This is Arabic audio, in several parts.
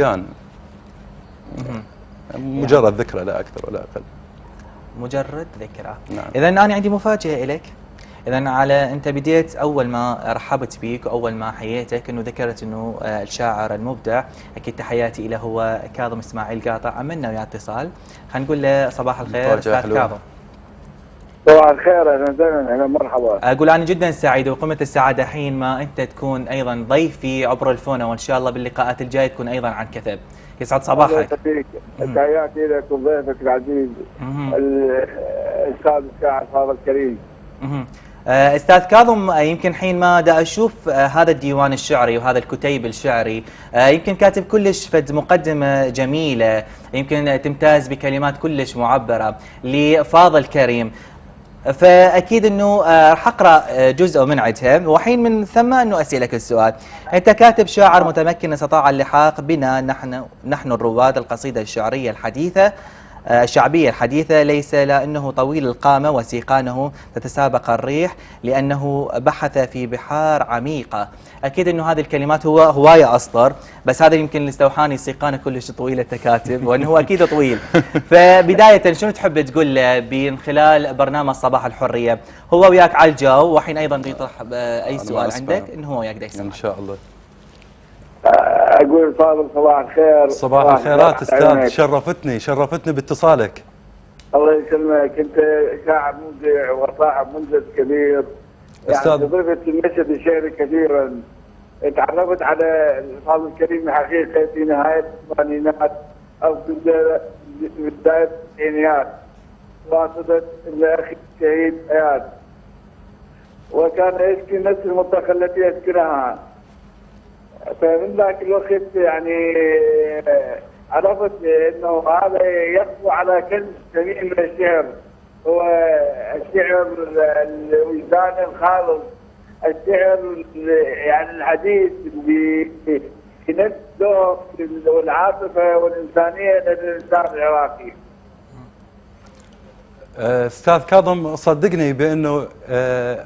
يعني مجرد ذكرى لا أكثر ولا أقل. مجرد ذكرى. نعم. إذا أنا عندي مفاجأة إليك. إذا أنت بديت أول ما رحبت بيك وأول ما حييتك إنه ذكرت إنه الشاعر المبدع، أكيد تحياتي إلى هو كاظم إسماعيل قاطع، عملنا وياه اتصال. خلينا نقول له صباح الخير أستاذ كاظم. صباح الخير، اهلا وسهلا، اهلا مرحبا. أقول أنا جدا سعيد وقمة السعادة حين ما أنت تكون أيضا ضيفي عبر الفونة، وإن شاء الله باللقاءات الجاية تكون أيضا عن كثب. يسعد صباحك. تحياتي لك وضيفك العزيز الاستاذ الشاعر فاضل كريم. استاذ كاظم، يمكن حين ما دا اشوف هذا الديوان الشعري وهذا الكتيب الشعري، يمكن كاتب كلش فد مقدمه جميله، يمكن تمتاز بكلمات كلش معبره لفاضل كريم، فاكيد انه راح اقرا جزء من عدها، وحين من ثم انه اسالك السؤال. انت كاتب شاعر متمكن استطاع اللحاق بنا نحن الرواد القصيده الشعريه الحديثه الشعبية الحديثة، ليس لأنه طويل القامة وسيقانه تتسابق الريح، لأنه بحث في بحار عميقة. أكيد أنه هذه الكلمات هو هواية أسطر، بس هذا يمكن اللي استوحاني سيقانه كلش طويل التكاتب، وأنه هو أكيد طويل. فبداية شنو تحب تقول له من خلال برنامج صباح الحرية؟ هو وياك على الجو، وحين أيضا بيطرح أي سؤال عندك إنه هو وياك دا يسمع. إن شاء الله. اقول فاضل صباح الخير. صباح الخيرات استاذ، شرفتني باتصالك. الله يسلمك، انت شاعر مبدع وصاحب منجز كبير، يعني ضفت المشهد الشعري كثيرا. تعرفت على فاضل كريم حقيقه في نهايه الثمانينات او في بدايه التسعينيات، واسطه الاخ الشهيد اياد، وكان يسكن نفس المنطقه التي يسكنها. فمن ذاك الوقت يعني عرفت انه هذا يقوى على كلمه جميل من الشعر، هو الشعر الوجداني الخالص، الشعر يعني الحديث اللي في نفس ذوق والعاطفه والانسانيه للانسان العراقي. استاذ كاظم، صدقني بانه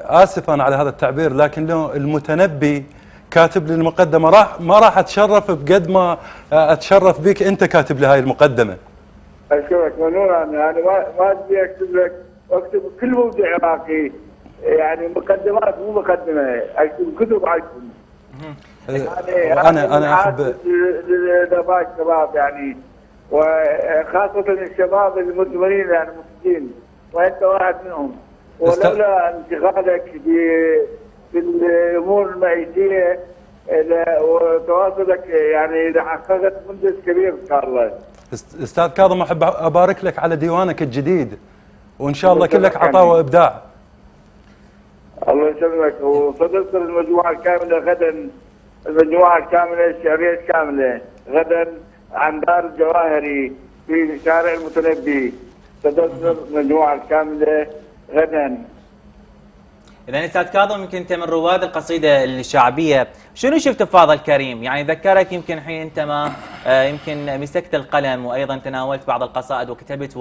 اسفا على هذا التعبير، لكن لو المتنبي كاتب لي المقدمه ما راح اتشرف بقد ما اتشرف بك انت كاتب لي هاي المقدمه. اشكرك منورا، يعني ما ادري اكتب لك، واكتب كل مبدع عراقي يعني مقدمات مو مقدمه، اكتب كتب عنكم. يعني انا احب للاباء الشباب يعني، وخاصه الشباب المثمرين يعني المفيدين، وانت واحد منهم. ولولا انشغالك بالامور المعيشيه وتواصلك يعني لحققت منجز كبير ان شاء الله. استاذ كاظم، احب ابارك لك على ديوانك الجديد، وان شاء الله كلك عطاء وابداع. الله يسلمك. وصدرت المجموعه الكامله غدا، المجموعه الكامله الشعريه الكامله غدا عن دار الجواهري في شارع المتنبي، صدرت المجموعه الكامله غدا. إذا أستاذ كاظم، يمكن أنت من رواد القصيدة الشعبية، شنو شفت بفاضل كريم؟ يعني ذكرك يمكن حين أنت ما يمكن مسكت القلم وأيضا تناولت بعض القصائد وكتبت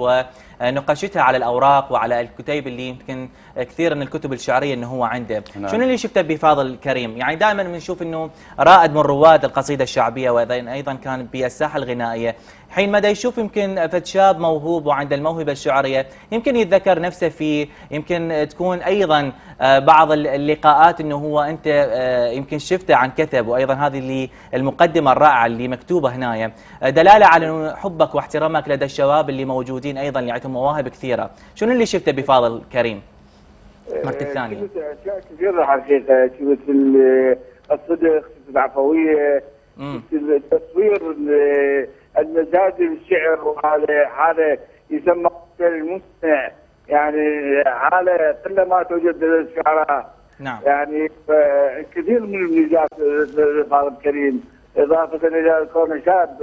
ونقشتها على الأوراق وعلى الكتيب اللي يمكن كثير من الكتب الشعرية أنه هو عنده. نعم. شنو اللي شفته بفاضل كريم؟ يعني دائما بنشوف أنه رائد من رواد القصيدة الشعبية، وأيضا كان بالساحة الغنائية. حين ما يشوف يمكن فد شاب موهوب وعنده الموهبة الشعرية، يمكن يتذكر نفسه في، يمكن تكون أيضا بعض اللقاءات أنه هو أنت يمكن شفته عن كتب، وأيضا هذه اللي المقدمة الرائعة اللي مكتوبة هنا دلالة على حبك واحترامك لدى الشباب اللي موجودين أيضا اللي عندهم مواهب كثيرة. شنو اللي شفته بفاضل كريم؟ مرة الثانية. شفت أشياء كثيرة حقيقة، شفت الصدق، شفت العفوية، شفت التصوير المزاج بالشعر، وهذا حالة يسمى المصنع، يعني حالة قلة ما توجد لدى الشعراء. نعم. يعني كثير من الميزات لفاضل كريم، إضافة إلى كونه شاب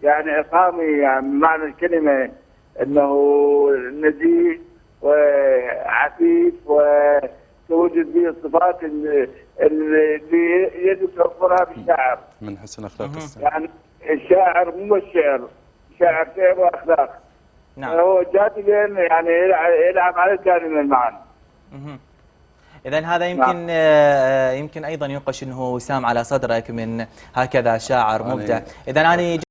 يعني عصامي، يعني معنى الكلمة أنه نزيه وعفيف وتوجد به الصفات اللي يتوفرها بالشاعر من حسن اخلاق السنة. يعني الشاعر مو الشعر، شاعر شعر واخلاق. نعم. هو جانبين يعني يلعب على جانب المعنى. إذا هذا يمكن يمكن أيضا ينقش أنه وسام على صدرك من هكذا شاعر مبدع. إذا أنا